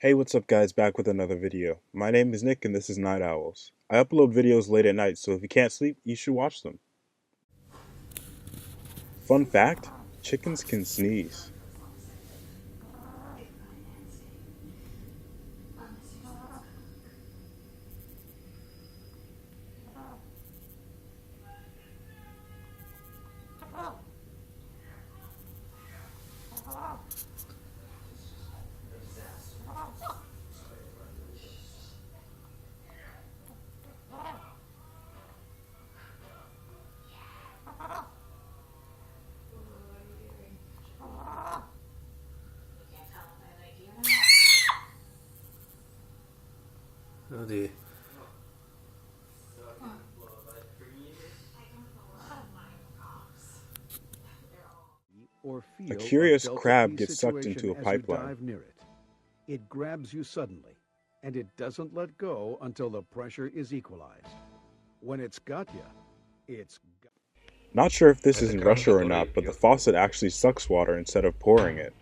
Hey, what's up guys, back with another video. My name is Nick and this is Night Owls. I upload videos late at night, so if you can't sleep, you should watch them. Fun fact, chickens can sneeze. 어디? A curious crab gets sucked into a pipeline. It grabs you suddenly, and it doesn't let go until the pressure is equalized. When it's got you, it's got. Not sure if this is in Russia or not, but the faucet actually sucks water instead of pouring it.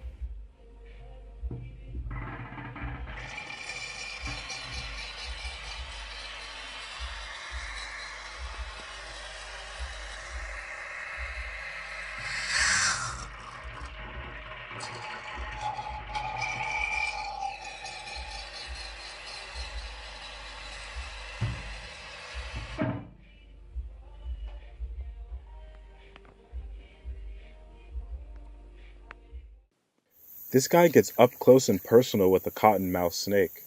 This guy gets up close and personal with a cottonmouth snake.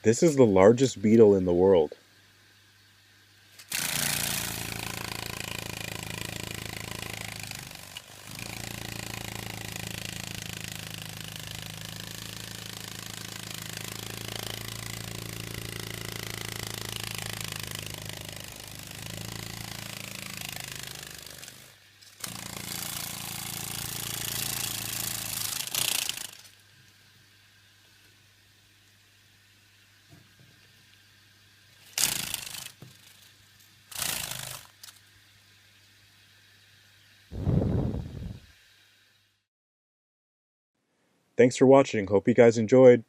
This is the largest beetle in the world. Thanks for watching, hope you guys enjoyed.